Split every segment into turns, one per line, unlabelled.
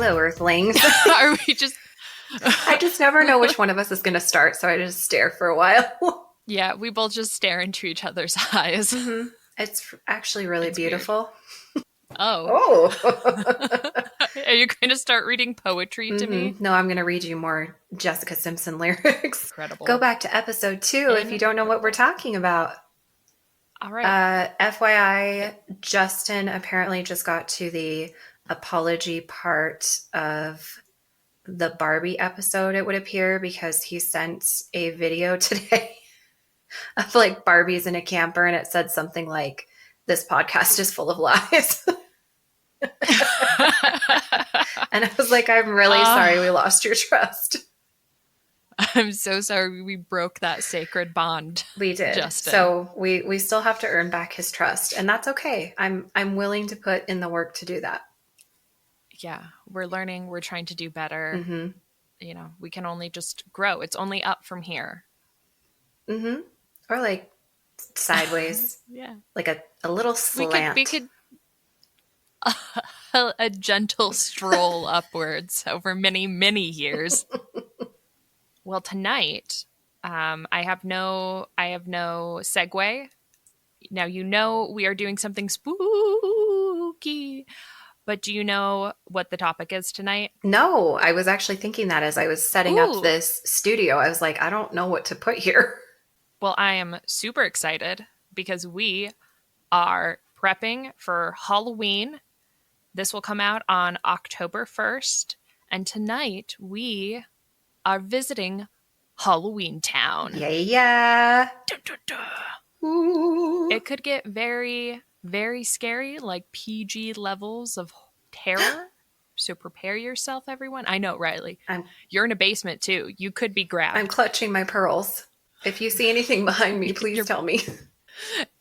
Hello, Earthlings.
Are we just
I just never know which one of us is going to start, so I just stare for a while.
Yeah, we both just stare into each other's eyes.
It's actually really
It's weird.
beautiful.
Oh.
Oh.
Are you going to start reading poetry to me?
No, I'm going to read you more Jessica Simpson lyrics. Go
Incredible.
back to episode 2 if you don't know what we're talking about.
All right.
FYI, Justin apparently just got to the apology part of the Barbie episode, it would appear, because he sent a video today of like Barbies in a camper, and it said something like, "This podcast is full of lies." And I was like, I'm really sorry we lost your trust.
I'm so sorry we broke that sacred bond.
We did.
Justin.
So we still have to earn back his trust, and that's okay. I'm willing to put in the work to do that.
Yeah, we're learning, we're trying to do better.
Mm-hmm.
You know, we can only just grow. It's only up from here.
Mm-hmm. Or like sideways.
Yeah.
Like a little slant.
We could a gentle stroll upwards over many, many years. Well, tonight, I have no segue. Now, you know we are doing something spooky, but do you know what the topic is tonight?
No, I was actually thinking that as I was setting up this studio. I was like, I don't know what to put here.
Well, I am super excited because we are prepping for Halloween. This will come out on October 1st. And tonight we are visiting Halloweentown.
Yeah.
Dun, dun, dun. It could get very, very scary, like PG levels of terror. So prepare yourself, everyone. I know, Riley. You're in a basement too. You could be grabbed.
I'm clutching my pearls. If you see anything behind me, please tell me.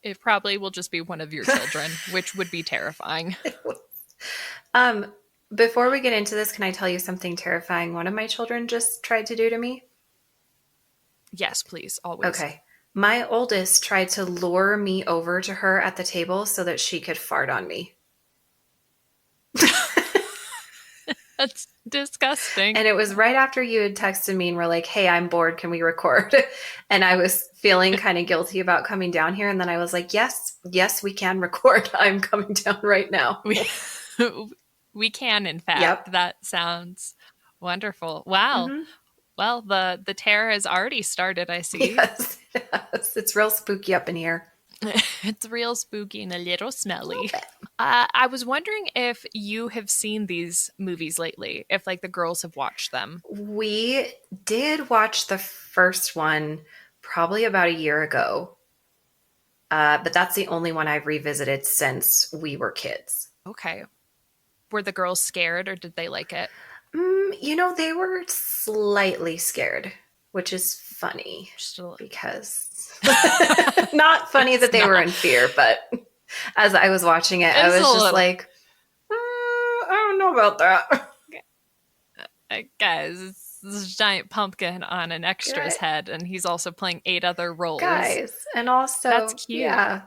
It probably will just be one of your children, which would be terrifying.
Before we get into this, can I tell you something terrifying one of my children just tried to do to me?
Yes, please. Always.
Okay. My oldest tried to lure me over to her at the table so that she could fart on me.
That's disgusting.
And it was right after you had texted me and were like, "Hey, I'm bored. Can we record?" And I was feeling kind of guilty about coming down here. And then I was like, yes, we can record. I'm coming down right now.
We can, in fact.
Yep.
That sounds wonderful. Wow. Mm-hmm. Well, the terror has already started, I see.
Yes. It's real spooky up in here.
It's real spooky and a little smelly. I was wondering if you have seen these movies lately, if like the girls have watched them.
We did watch the first one probably about a year ago. But that's the only one I've revisited since we were kids.
Okay. Were the girls scared or did they like it?
They were slightly scared, which is funny because not funny that they were in fear, but as I was watching it, I was just like, I don't know about that.
Guys, it's this giant pumpkin on an extra's head, and he's also playing 8 other roles.
Guys, and also,
that's cute.
Yeah,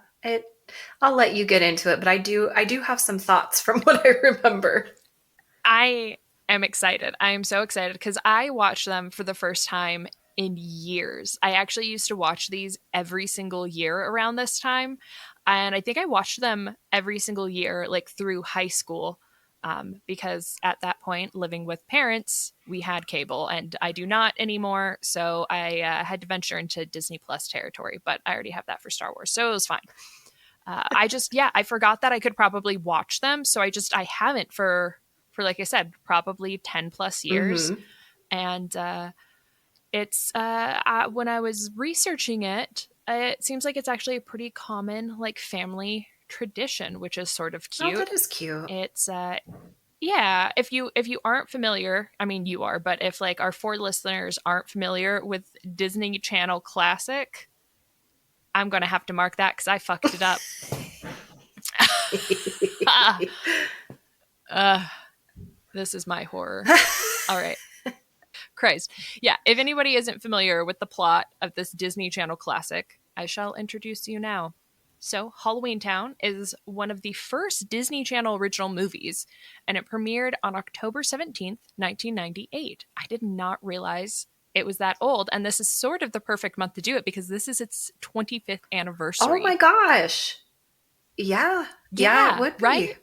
I'll let you get into it, but I do have some thoughts from what I remember.
I am excited. I am so excited because I watched them for the first time in years. I actually used to watch these every single year around this time. And I think I watched them every single year, like through high school, because at that point, living with parents, we had cable and I do not anymore. So I had to venture into Disney Plus territory, but I already have that for Star Wars. So it was fine. I forgot that I could probably watch them. So I haven't for like I said, probably 10 plus years. Mm-hmm. And it's when I was researching it, it seems like it's actually a pretty common like family tradition, which is sort of cute.
Oh, that is cute.
It's if you aren't familiar, I mean you are, but if like our 4 listeners aren't familiar with Disney Channel Classic, I'm gonna have to mark that because I fucked it up. This is my horror. All right. Christ. Yeah, if anybody isn't familiar with the plot of this Disney Channel classic, I shall introduce you now. So, Halloweentown is one of the first Disney Channel original movies, and it premiered on October 17th, 1998. I did not realize it was that old, and this is sort of the perfect month to do it because this is its 25th
Oh my
anniversary.
gosh. Yeah. Yeah, it
Yeah,
would
right?
be.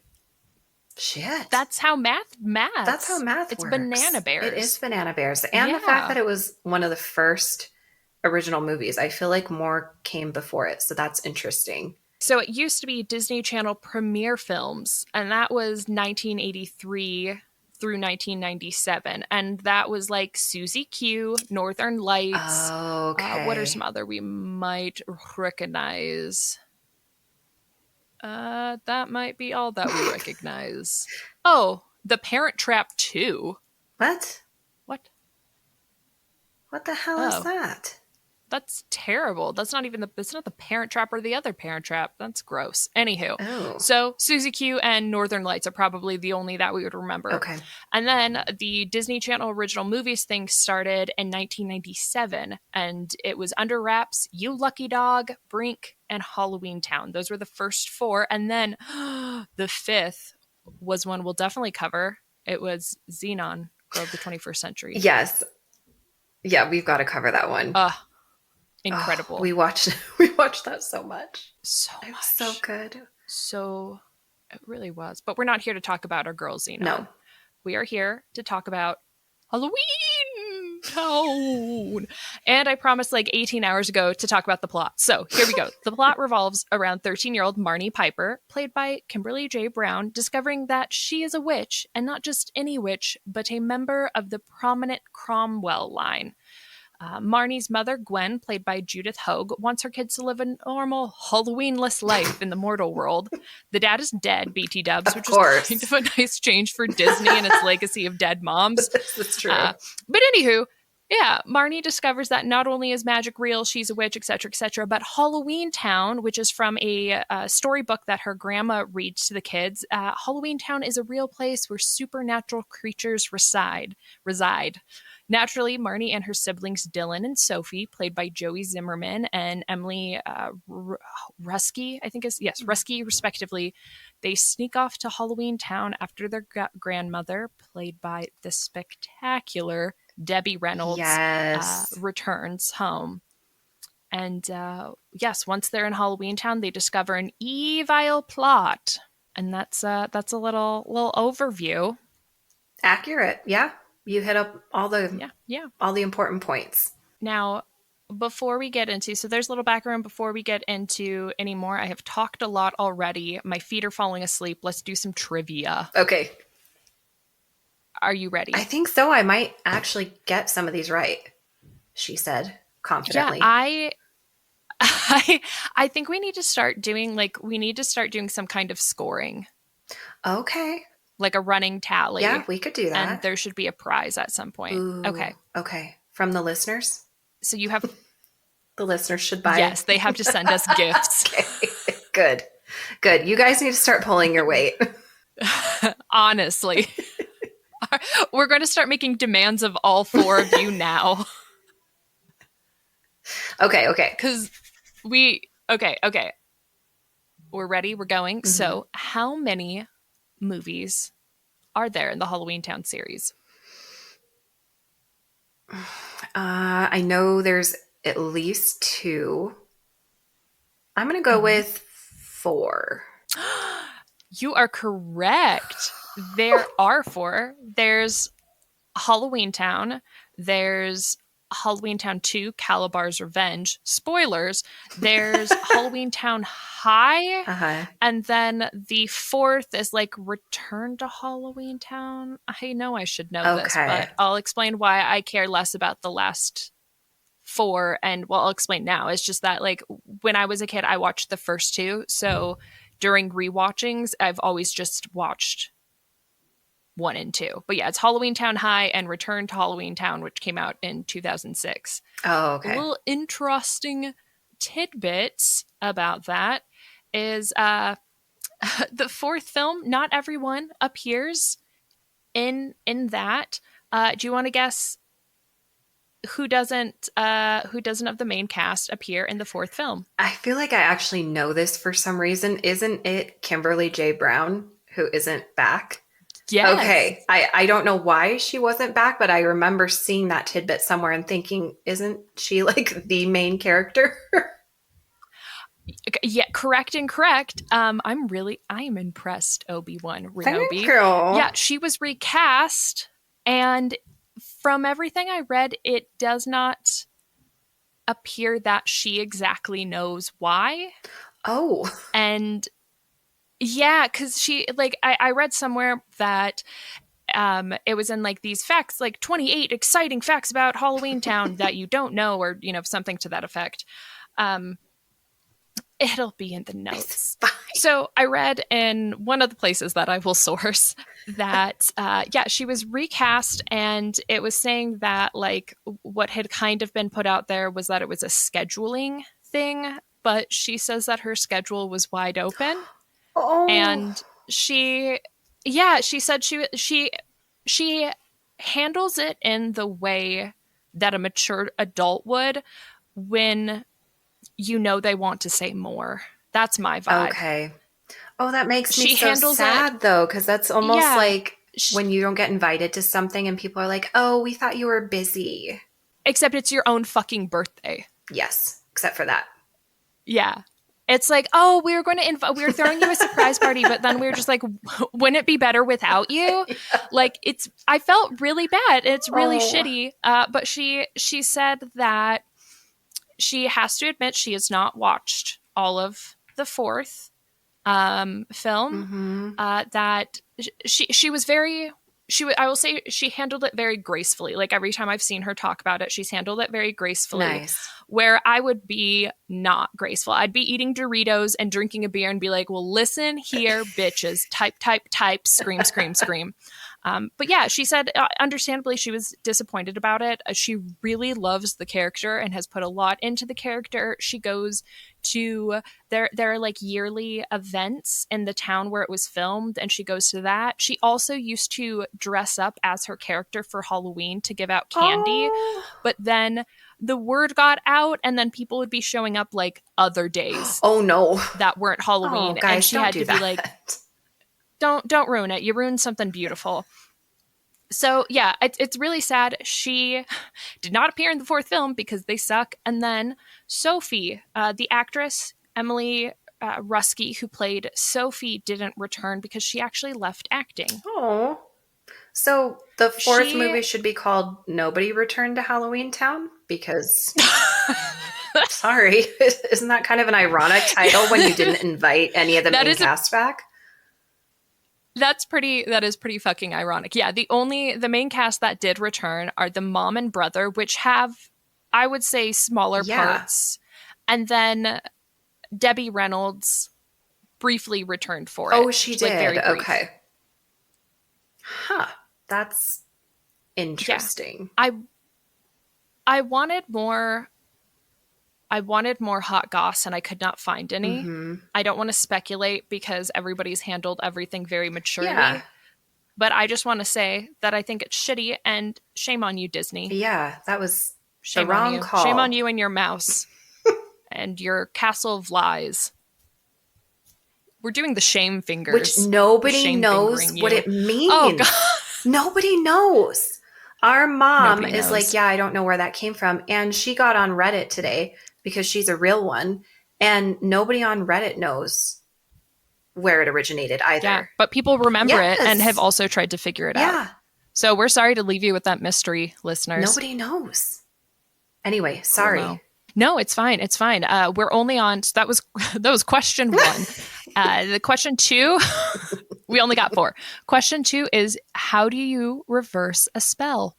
Shit.
That's how
That's how
maths.
math
It's Banana
works. It is
Bears.
Banana Bears. And the fact that
Yeah.
it was one of the first original movies. I feel like more came before it. So that's interesting.
So it used to be Disney Channel premiere films, and that was 1983 through 1997. And that was like Susie Q, Northern Lights. What are some
Okay.
other we might recognize? That might be all that we recognize. Oh, The Parent Trap 2.
What?
What?
What the hell is
Oh,
that?
that's terrible. That's not even it's not the Parent Trap or the other Parent Trap. That's gross. Anywho,
Oh,
so Susie Q and Northern Lights are probably the only that we would remember.
okay.
And then the Disney Channel original movies thing started in 1997, and it was Under Wraps, You Lucky Dog, Brink, and Halloweentown. Those were the first four, and then the fifth was one we'll definitely cover. It was Xenon, Girl of the 21st Century.
Yes. Yeah, we've got to cover that one.
Uh,
Oh,
Incredible.
we watched we watched that so much.
So
It was so
much.
good.
So it really was. But we're not here to talk about our girl
No.
Xenon. We are here to talk about Halloween Town. And I promised like 18 hours ago to talk about the plot. So here we go. The plot revolves around 13-year-old Marnie Piper, played by Kimberly J. Brown, discovering that she is a witch, and not just any witch, but a member of the prominent Cromwell line. Marnie's mother, Gwen, played by Judith Hogue, wants her kids to live a normal, Halloweenless life in the mortal world. The dad is dead, BT dubs,
Of
which is kind
course.
of a nice change for Disney and its legacy of dead moms.
This is true.
But anywho, yeah, Marnie discovers that not only is magic real, she's a witch, etc., but Halloweentown, which is from a storybook that her grandma reads to the kids, Halloweentown is a real place where supernatural creatures reside. Naturally, Marnie and her siblings Dylan and Sophie, played by Joey Zimmerman and Emily Rusky, I think is yes, Rusky respectively, they sneak off to Halloweentown after their grandmother, played by the spectacular Debbie Reynolds,
Yes.
returns home. And yes, once they're in Halloweentown, they discover an evil plot, and that's a little overview.
Accurate. Yeah. You hit up
Yeah.
all the important points.
Now, before we get into, so there's a little background before we get into any more. I have talked a lot already. My feet are falling asleep. Let's do some trivia.
Okay.
Are you ready?
I think so. I might actually get some of these right, she said
Yeah,
confidently.
I think we need to start doing some kind of scoring,
Okay.
like a running tally.
Yeah, we could do
And
that.
there should be a prize at some point.
Ooh.
Okay.
Okay. From the listeners?
So you have
The listeners should buy.
yes, they have to send us gifts.
Okay. Good. Good. You guys need to start pulling your weight.
Honestly. We're going to start making demands of all four of you now.
Okay. Okay.
Cuz okay. We're ready. We're going.
Mhm.
So, how many movies are there in the Halloweentown series?
I know there's at least two. I'm going to go with 4.
You are correct. There are 4. There's Halloweentown. There's Halloweentown 2, Calabar's Revenge. Spoilers. There's Halloweentown High.
Uh-huh.
And then the 4th is like Return to Halloweentown. I know I should know this,
Okay.
but I'll explain why I care less about the last 4. And well, I'll explain now. It's just that like when I was a kid, I watched the first 2. So during rewatchings, I've always just watched 1 and 2. But yeah, it's Halloweentown High and Return to Halloweentown, which came out in 2006.
Oh, okay.
A little interesting tidbits about that is the 4th film, not everyone appears in that. Do you want to guess? who doesn't of the main cast appear in the fourth film?
I feel like I actually know this for some reason. Isn't it Kimberly J. Brown who isn't back?
Yes.
Okay. I don't know why she wasn't back, but I remember seeing that tidbit somewhere and thinking, isn't she like the main character?
Yeah, correct. I am impressed, Obi-Wan
Thank
Kenobi.
you.
Yeah, she was recast, and from everything I read, it does not appear that she exactly knows why.
Oh.
And yeah, because she, like, I read somewhere that it was in like these facts, like 28 exciting facts about Halloweentown that you don't know, or, you know, something to that effect. It'll be in the notes. So I read in one of the places that I will source that, she was recast, and it was saying that, like, what had kind of been put out there was that it was a scheduling thing, but she says that her schedule was wide open.
Oh.
And she said she handles it in the way that a mature adult would when you know they want to say more. That's my vibe.
Okay. Oh, that makes me
She
so
handles
sad,
it.
though, because that's almost
Yeah.
like when you don't get invited to something and people are like, oh, we thought you were busy.
Except it's your own fucking birthday.
Yes, except for that.
Yeah. It's like, oh, we were throwing you a surprise party, but then we were just like, wouldn't it be better without you? Yeah. Like, I felt really bad. It's really shitty. But she said that she has to admit she has not watched all of the fourth film.
Mm-hmm.
That she was very. I will say she handled it very gracefully. Like, every time I've seen her talk about it, she's handled it very gracefully.
Nice.
Where I would be not graceful. I'd be eating Doritos and drinking a beer and be like, well, listen here, bitches. Type, scream, scream, scream. But yeah, she said, understandably, she was disappointed about it. She really loves the character and has put a lot into the character. She goes to, there are like yearly events in the town where it was filmed, and she goes to that. She also used to dress up as her character for Halloween to give out candy. But then the word got out, and then people would be showing up like other days.
Oh no,
that weren't Halloween.
Guys,
and she had to be like, don't ruin it. You ruined something beautiful. So yeah, it's really sad. She did not appear in the fourth film because they suck. And then Sophie, the actress Emily Rusky, who played Sophie, didn't return because she actually left acting.
Oh, so the fourth movie should be called Nobody Returned to Halloweentown? Because sorry, isn't that kind of an ironic title when you didn't invite any of the main cast back?
That is pretty fucking ironic. Yeah, the main cast that did return are the mom and brother, which have, I would say, smaller parts. And then Debbie Reynolds briefly returned for it.
Oh, she did.
Very brief.
Okay. Huh. That's interesting.
Yeah. I wanted more hot goss, and I could not find any. Mm-hmm. I don't want to speculate because everybody's handled everything very maturely. Yeah. But I just want to say that I think it's shitty, and shame on you, Disney.
Yeah, that was the wrong call.
Shame on you and your mouse and your castle of lies. We're doing the shame fingers.
Which nobody knows what it means. Oh, God. Nobody knows. Our mom is like, yeah, I don't know where that came from. And she got on Reddit today because she's a real one. And nobody on Reddit knows where it originated either. Yeah,
but people remember it and have also tried to figure it out. So we're sorry to leave you with that mystery, listeners.
Nobody knows. Anyway, sorry.
Oh, no, it's fine. It's fine. We're only on, so that was question 1. The question 2, we only got 4. Question 2 is, how do you reverse a spell?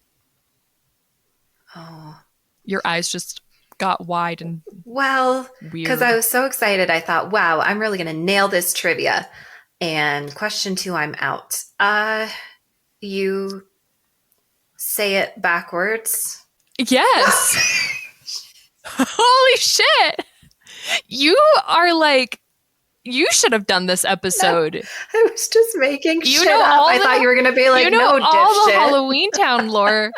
Oh.
Your eyes just got wide and
weird. Because I was so excited. I thought, wow, I'm really going to nail this trivia. And question 2, I'm out. You say it backwards.
Yes. Holy shit. You are like, you should have done this episode.
No, I was just making shit up. I thought you were going to be like, no, dipshit.
All the Halloweentown lore.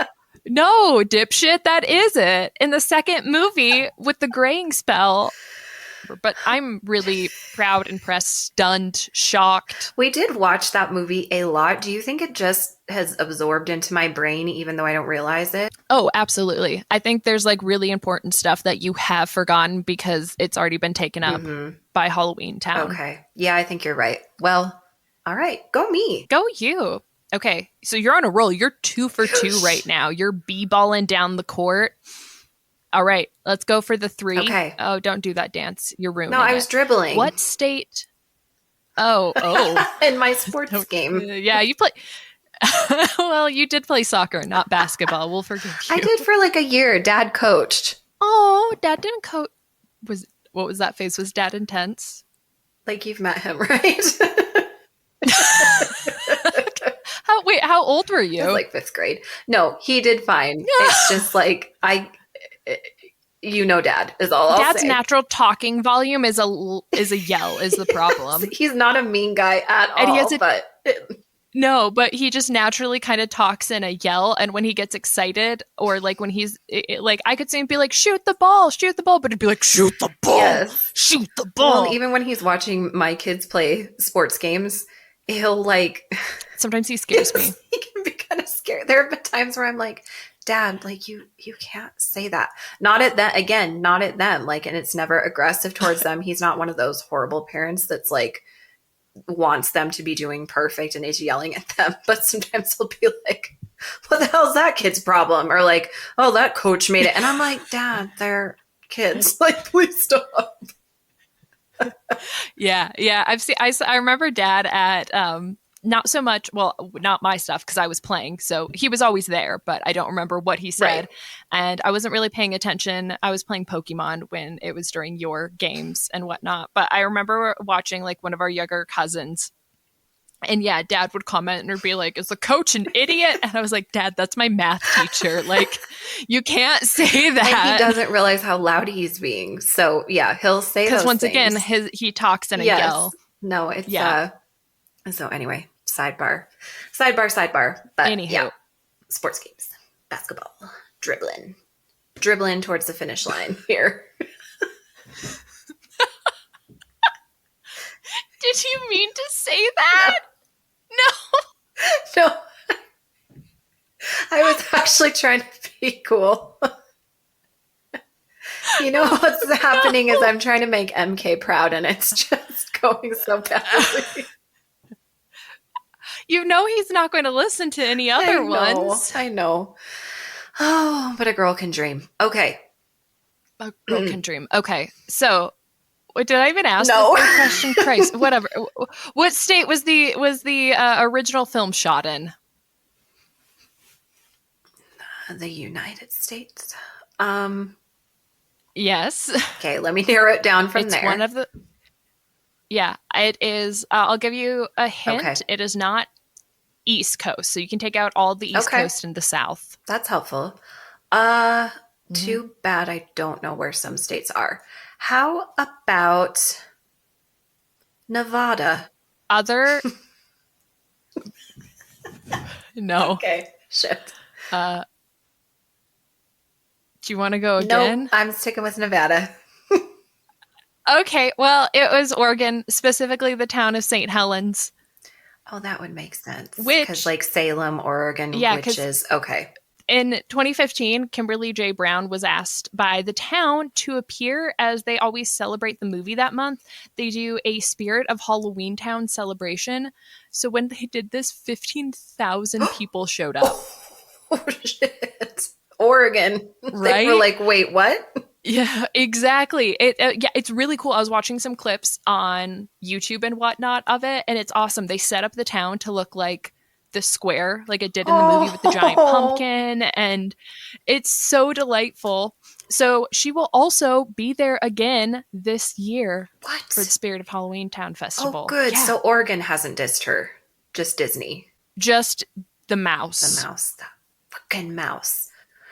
No, dipshit, that is it. In the second movie with the graying spell. But I'm really proud, impressed, stunned, shocked.
We did watch that movie a lot. Do you think it just has absorbed into my brain even though I don't realize it?
Oh, absolutely. I think there's like really important stuff that you have forgotten because it's already been taken up by Halloweentown.
Okay. Yeah, I think you're right. Well, all right. Go me.
Go you. Okay, so you're on a roll. You're 2 for 2 right now. You're b-balling down the court. All right, let's go for the 3.
Okay.
Oh, don't do that dance. You're ruining
No, I was
it.
dribbling.
What state? Oh.
In my sports game.
Yeah, you play. Well, you did play soccer, not basketball. We'll forgive you.
I did for like a year. Dad coached.
Oh, Dad didn't coach. What was that face? Was Dad intense?
Like you've met him, right?
How old were you?
I was like 5th grade. No, he did fine. It's just like Dad is all I'll
Dad's
say.
natural talking volume is a yell is the problem.
He's not a mean guy at all,
No, but he just naturally kind of talks in a yell, and when he gets excited, or like when he's like, I could see him be like, shoot the ball, but it'd be like, shoot the ball,
yes.
Shoot the ball.
Well, even when he's watching my kids play sports games, he'll like...
Sometimes he scares me.
He can be kind of scary. There have been times where I'm like, Dad, like you can't say that. Not at that, again, not at them. Like, and it's never aggressive towards them. He's not one of those horrible parents that's like, wants them to be doing perfect and is yelling at them. But sometimes he'll be like, what the hell's that kid's problem? Or like, oh, that coach made it. And I'm like, Dad, they're kids. Like, please stop.
Yeah. I remember Dad at not so much, well, not my stuff because I was playing, so he was always there, but I don't remember what he said.
Right.
And I wasn't really paying attention. I was playing Pokemon when it was during your games and whatnot. But I remember watching like one of our younger cousins, and yeah, Dad would comment and be like, is the coach an idiot? And I was like, Dad, that's my math teacher. Like, you can't say that.
And he doesn't realize how loud he's being. So yeah, he'll say those
because once
things.
again, he talks in a yell.
No, it's so anyway, sidebar. But
Anywho.
yeah, sports games, basketball, dribbling towards the finish line here.
Did you mean to say that?
No. I was actually trying to be cool. You know what's happening is I'm trying to make MK proud, and it's just going so badly.
You know he's not going to listen to any other ones.
I know. Oh, but a girl can dream. Okay.
A girl can dream. Okay. So, did I even ask
no.
the question? Christ, whatever. What state was the original film shot in?
The United States.
Yes.
Okay, let me narrow it down from there.
It's one of the... Yeah, it is. I'll give you a hint.
Okay.
It is not East Coast, so you can take out all the East Coast and the South.
That's helpful. Too bad I don't know where some states are. How about Nevada?
Other... No.
Okay, shit.
Do you want to go again?
Nope, I'm sticking with Nevada.
Okay, well, it was Oregon, specifically the town of St. Helens.
Oh, that would make sense.
Because,
like Salem, Oregon, which is, okay.
In 2015, Kimberly J. Brown was asked by the town to appear as they always celebrate the movie that month. They do a Spirit of Halloweentown celebration. So when they did this, 15,000 people showed up.
Oh, shit. Oregon.
Right?
They were like, wait, what?
Yeah, exactly. It's really cool. I was watching some clips on YouTube and whatnot of it, and it's awesome. They set up the town to look like the square, like it did in the movie with the giant pumpkin, and it's so delightful. So she will also be there again this year for the Spirit of Halloweentown Festival.
Oh, good.
Yeah.
So Oregon hasn't dissed her. Just Disney.
Just the mouse.
The mouse. The fucking mouse.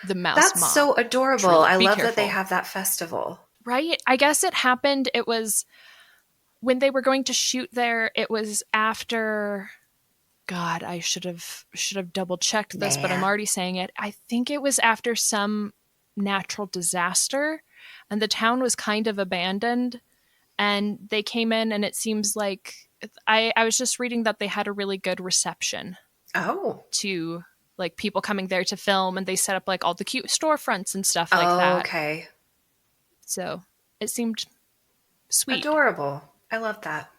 The mouse.
That's
mom.
so adorable.
Truly.
I love
careful.
that they have that festival.
Right? I guess it happened. It was when they were going to shoot there. It was after God, I should have double checked this, but I'm
Nah.
already saying it. I think it was after some natural disaster, and the town was kind of abandoned, and they came in, and it seems like I was just reading that they had a really good reception
Oh.
to like people coming there to film, and they set up like all the cute storefronts and stuff like
Oh,
that.
okay.
So it seemed sweet.
Adorable. I love that.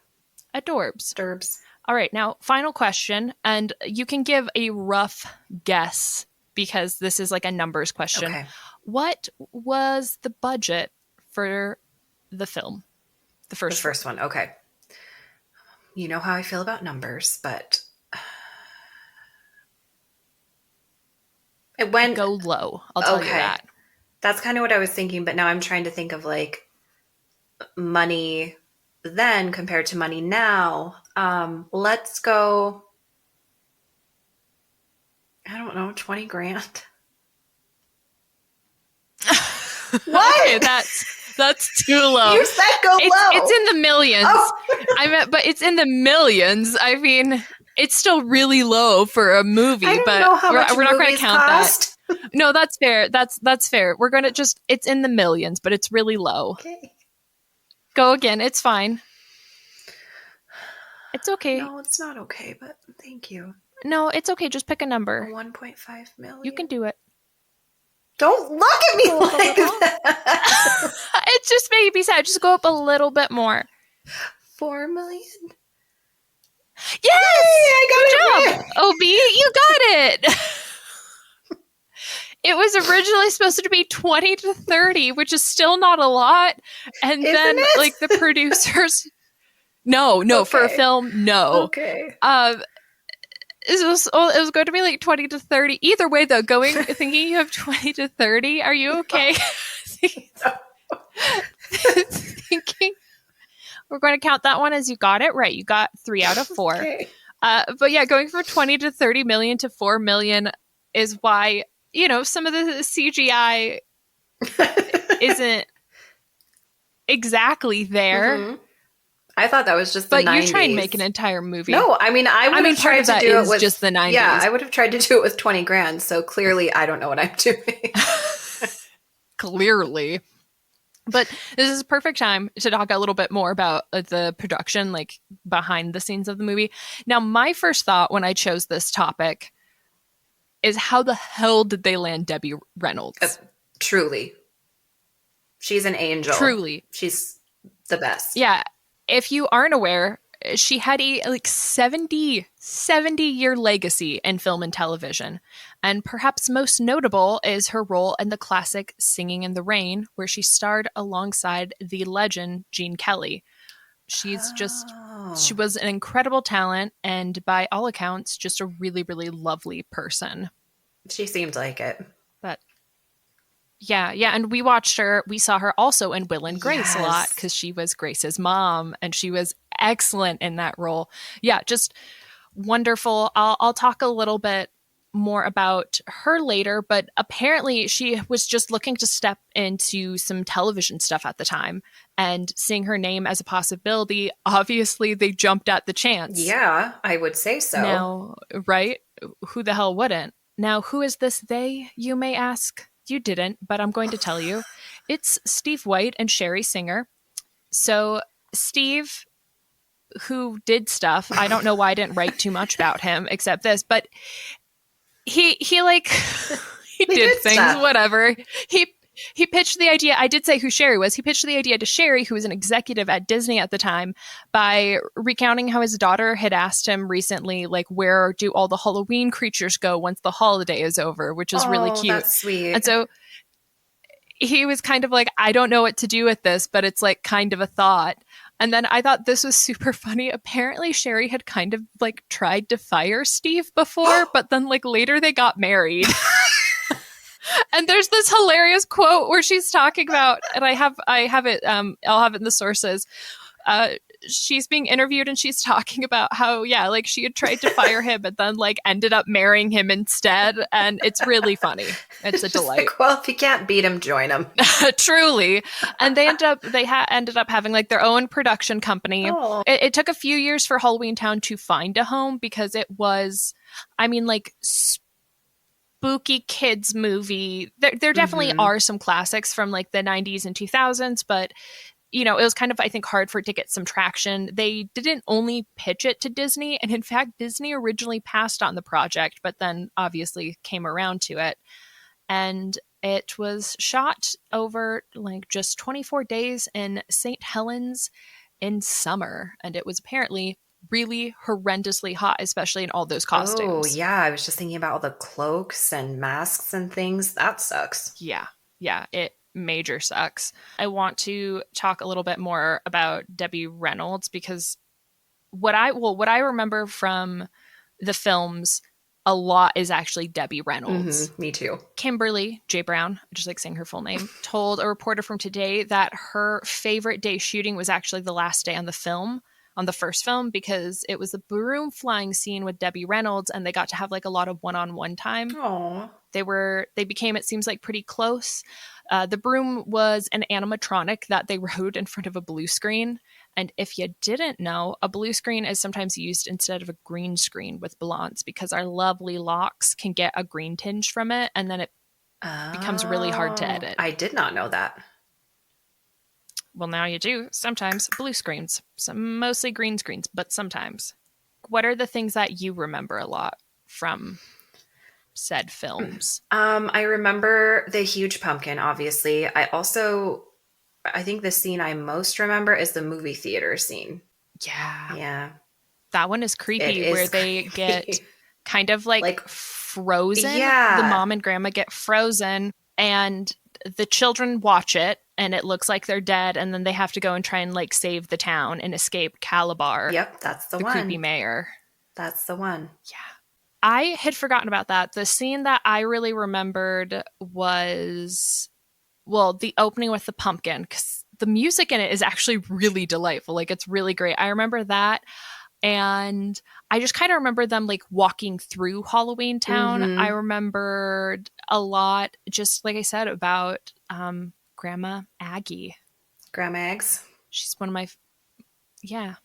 Adorbs.
Disturbs.
All right, now final question, and you can give a rough guess because this is like a numbers question.
Okay.
What was the budget for the film? The
The
first
first one. Okay. You know how I feel about numbers, but it went
Go low. I'll tell you that.
That's kind of what I was thinking, but now I'm trying to think of like money then compared to money now. Let's go, I don't know, 20 grand. What?
Okay, that's too low.
You said go low.
It's in the millions.
Oh.
I meant, but it's in the millions. I mean, it's still really low for a movie,
I don't
but
know how much
we're not going to
movies
count
cost.
that. No, that's fair. That's fair. We're going to just, it's in the millions, but it's really low.
Okay.
Go again. It's fine. It's okay.
No, it's not okay, but thank you.
No, it's okay. Just pick a number.
1.5 million.
You can do it.
Don't look at me like that.
It just made me sad. Just go up a little bit more.
4 million.
Yes!
Yay, I got
Good
it
job,
right.
OB. You got it. It was originally supposed to be 20 to 30, which is still not a lot. And
Isn't
then,
it?
like, the producers... No, for a
Okay.
film, no.
Okay.
It was going to be like 20 to 30. Either way, though, thinking you have 20 to 30, are you okay? Thinking we're going to count that one as you got it right. You got 3 out of 4.
Okay.
But yeah, going from 20 to 30 million to 4 million is why, some of the CGI isn't exactly there.
Mhm. I thought that was just the
But
90s.
you try and make an entire movie.
No, I mean, I would have
part
tried
of
to
that
do
is
it with
just the 90s.
Yeah, I would have tried to do it with 20 grand. So clearly, I don't know what I'm doing.
Clearly. But this is a perfect time to talk a little bit more about the production, like behind the scenes of the movie. Now, my first thought when I chose this topic is how the hell did they land Debbie Reynolds?
Truly. She's an angel.
Truly.
She's the best.
Yeah. If you aren't aware, she had a 70-year legacy in film and television. And perhaps most notable is her role in the classic Singing in the Rain, where she starred alongside the legend Gene Kelly. She was an incredible talent and by all accounts, just a really, really lovely person.
She seemed like it.
But yeah. And we saw her also in Will and Grace a lot because she was Grace's mom and she was excellent in that role. Yeah, just wonderful. I'll talk a little bit more about her later, but apparently she was just looking to step into some television stuff at the time and seeing her name as a possibility. Obviously, they jumped at the chance.
Yeah, I would say so.
Now, right? Who the hell wouldn't? Now, who is this they, you may ask? You didn't, but I'm going to tell you. It's Steve White and Sherry Singer. So Steve, who did stuff, I don't know why I didn't write too much about him except this, but he did things,
stuff.
whatever. He pitched the idea. I did say who Sherry was. He pitched the idea to Sherry, who was an executive at Disney at the time, by recounting how his daughter had asked him recently, like, where do all the Halloween creatures go once the holiday is over, which is really cute.
That's sweet.
And so he was kind of like, I don't know what to do with this, but it's like kind of a thought. And then I thought this was super funny. Apparently Sherry had kind of like tried to fire Steve before, but then like later they got married. And there's this hilarious quote where she's talking about, and I have it, I'll have it in the sources. she's being interviewed and she's talking about how, yeah, like she had tried to fire him but then like ended up marrying him instead. And it's really funny. It's a
Just
delight.
like, well, if you can't beat him, join him.
Truly. And they ended up having like their own production company.
Oh.
It took a few years for Halloweentown to find a home because it was, I mean, like spooky kids movie. There definitely are some classics from like the 90s and 2000s, but you know, it was kind of, I think, hard for it to get some traction. They didn't only pitch it to Disney. And in fact, Disney originally passed on the project, but then obviously came around to it. And it was shot over like just 24 days in St. Helens in summer. And it was apparently really horrendously hot, especially in all those costumes.
Oh, yeah. I was just thinking about all the cloaks and masks and things. That sucks.
Yeah. Yeah. It major sucks. I want to talk a little bit more about Debbie Reynolds because what I remember from the films a lot is actually Debbie Reynolds.
Me too.
Kimberly J. Brown, I just like saying her full name, told a reporter from Today that her favorite day shooting was actually the last day on the first film, because it was a broom flying scene with Debbie Reynolds and they got to have like a lot of one-on-one time.
Aww.
They became, it seems like, pretty close. The broom was an animatronic that they rode in front of a blue screen. And if you didn't know, a blue screen is sometimes used instead of a green screen with blondes because our lovely locks can get a green tinge from it. And then it becomes really hard to edit.
I did not know that.
Well, now you do. Sometimes blue screens, mostly green screens, but sometimes. What are the things that you remember a lot from said films?
I remember the huge pumpkin, obviously. I think the scene I most remember is the movie theater scene.
Yeah.
Yeah.
That one is creepy, where they get kind of like frozen.
Yeah.
The mom and grandma get frozen and the children watch it and it looks like they're dead, and then they have to go and try and like save the town and escape Calabar.
Yep, that's the one.
The creepy mayor.
That's the one.
Yeah. I had forgotten about that. The scene that I really remembered was, well, the opening with the pumpkin, because the music in it is actually really delightful. Like, it's really great. I remember that. And I just kind of remember them like walking through Halloweentown. I remembered a lot, just like I said, about Grandma Aggie.
Grandma Eggs.
She's one of my, yeah.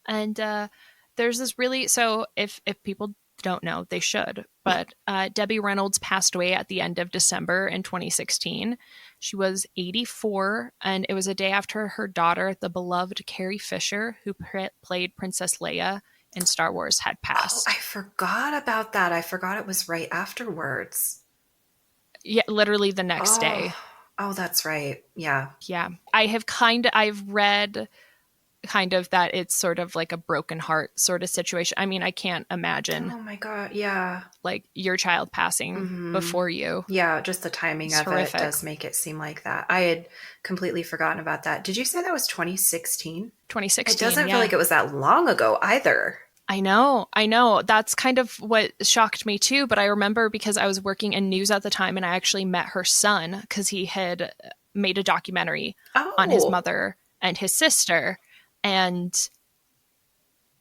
And there's this really, so if people don't know, they should, but Debbie Reynolds passed away at the end of December in 2016. She was 84, and it was a day after her daughter, the beloved Carrie Fisher, who played Princess Leia in Star Wars, had passed.
Oh, I forgot about that. I forgot it was right afterwards.
Yeah, literally the next day.
Oh, that's right. Yeah.
Yeah. I've read kind of that it's sort of like a broken heart sort of situation. I mean, I can't imagine.
Oh my God. Yeah.
Like your child passing before you.
Yeah. Just the timing
It's
of
horrific.
it does make it seem like that. I had completely forgotten about that. Did you say that was 2016?
2016.
It doesn't feel like it was that long ago either.
I know. That's kind of what shocked me too. But I remember because I was working in news at the time and I actually met her son because he had made a documentary on his mother and his sister. And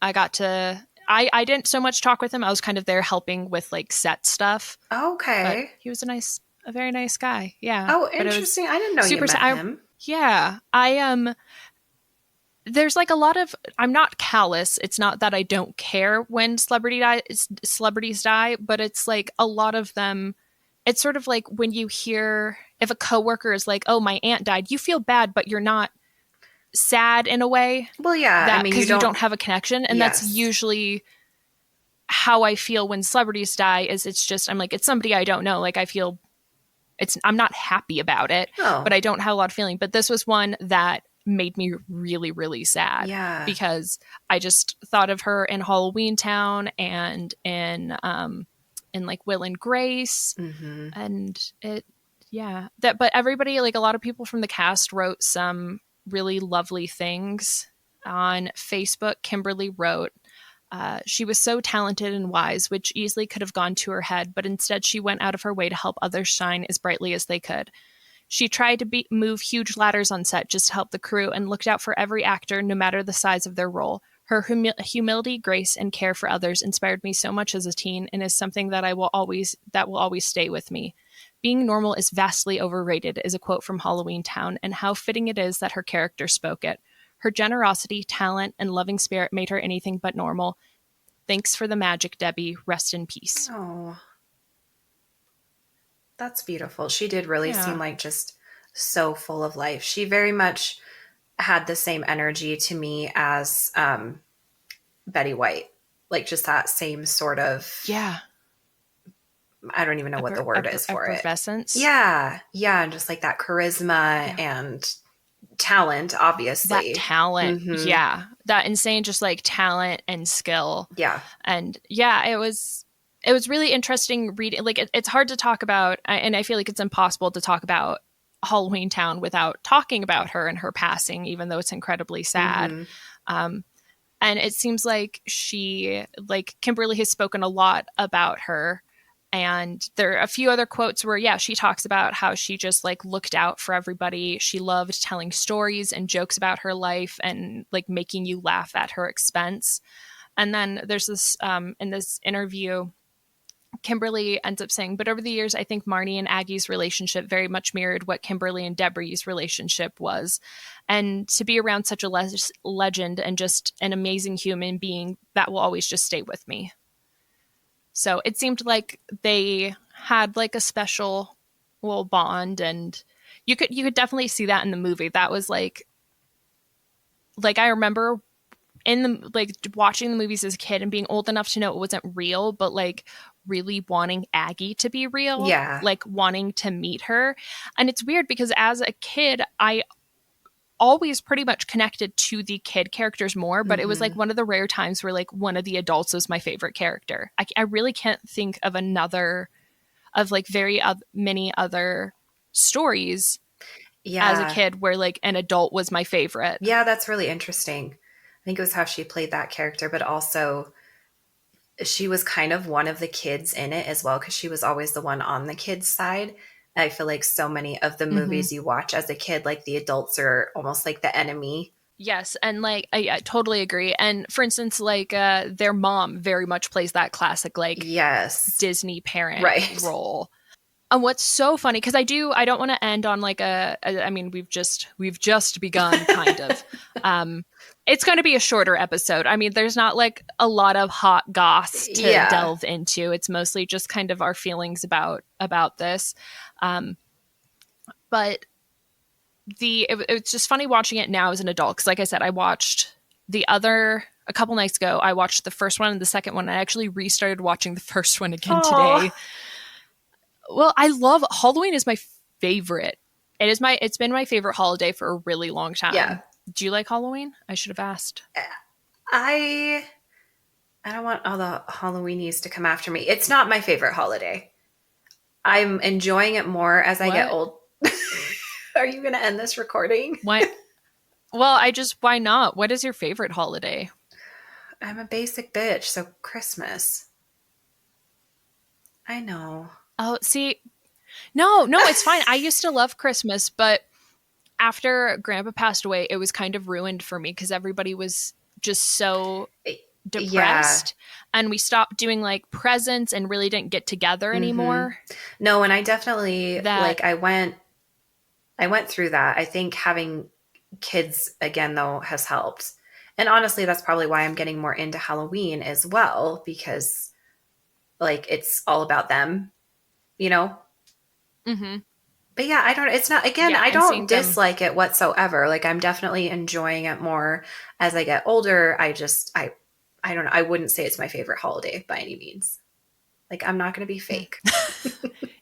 I got to, I didn't so much talk with him. I was kind of there helping with like set stuff.
Okay.
But he was a very nice guy. Yeah.
Oh, interesting. I didn't know you met him.
Yeah. There's like a lot of, I'm not callous. It's not that I don't care when celebrities die, but it's like a lot of them. It's sort of like when you hear if a coworker is like, oh, my aunt died, you feel bad, but you're not sad in a way.
Well, yeah.
Because you don't have a connection. And that's usually how I feel when celebrities die is it's just, I'm like, it's somebody I don't know. Like I feel I'm not happy about it, but I don't have a lot of feeling. But this was one that made me really, really sad.
Yeah.
Because I just thought of her in Halloweentown and in like Will and Grace. And but everybody, like a lot of people from the cast wrote some really lovely things on Facebook. Kimberly wrote, she was so talented and wise, which easily could have gone to her head, but instead she went out of her way to help others shine as brightly as they could. She tried to move huge ladders on set just to help the crew and looked out for every actor, no matter the size of their role. Her humility, grace, and care for others inspired me so much as a teen and is something that will always stay with me. Being normal is vastly overrated is a quote from Halloweentown, and how fitting it is that her character spoke it. Her generosity, talent, and loving spirit made her anything but normal. Thanks for the magic, Debbie. Rest in peace.
Oh, that's beautiful. She did really seem
Yeah.
like just so full of life. She very much had the same energy to me as Betty White. Like just that same sort of,
Yeah.
I don't even know what the word is for it.
Effervescence.
Yeah. Yeah. And just like that charisma and talent, obviously.
That talent.
Mm-hmm.
Yeah. That insane, just like talent and skill.
Yeah.
And yeah, it was really interesting reading. Like it's hard to talk about, and I feel like it's impossible to talk about Halloweentown without talking about her and her passing, even though it's incredibly sad. Mm-hmm. And it seems like Kimberly has spoken a lot about her. And there are a few other quotes where, yeah, she talks about how she just like looked out for everybody. She loved telling stories and jokes about her life and like making you laugh at her expense. And then there's this, in this interview, Kimberly ends up saying, but over the years, I think Marnie and Aggie's relationship very much mirrored what Kimberly and Debbie's relationship was. And to be around such a legend and just an amazing human being, that will always just stay with me. So it seemed like they had like a special little bond, and you could definitely see that in the movie. That was like I remember in the like watching the movies as a kid and being old enough to know it wasn't real, but like really wanting Aggie to be real.
Yeah.
Like wanting to meet her. And it's weird because as a kid, I always pretty much connected to the kid characters more, but it was like one of the rare times where like one of the adults was my favorite character. I really can't think of another of like many other stories as a kid where like an adult was my favorite.
Yeah, that's really interesting. I think it was how she played that character, but also she was kind of one of the kids in it as well, because she was always the one on the kids' side. I feel like so many of the movies you watch as a kid, like the adults are almost like the enemy.
Yes, and like I totally agree. And for instance, like their mom very much plays that classic like Disney parent role. And what's so funny, because I don't want to end on like I mean we've just begun kind of. It's going to be a shorter episode. I mean, there's not like a lot of hot goss to delve into. It's mostly just kind of our feelings about this. But it's just funny watching it now as an adult, because like I said, I watched a couple nights ago. I watched the first one and the second one. I actually restarted watching the first one again today. Well, I love Halloween. Is my favorite. It's been my favorite holiday for a really long time. Yeah. Do you like Halloween? I should have asked.
I don't want all the Halloweenies to come after me. It's not my favorite holiday. I'm enjoying it more as I get old. Are you going to end this recording?
Why? Well, why not? What is your favorite holiday?
I'm a basic bitch, so Christmas. I know.
Oh, see, no, it's fine. I used to love Christmas, but after Grandpa passed away, it was kind of ruined for me because everybody was just so depressed, and we stopped doing like presents and really didn't get together anymore.
No, and I definitely I went through that. I think having kids again though has helped, and honestly, that's probably why I'm getting more into Halloween as well, because like it's all about them, you know. But yeah, I don't dislike it whatsoever. Like I'm definitely enjoying it more as I get older. I don't know. I wouldn't say it's my favorite holiday by any means. Like I'm not going to be fake.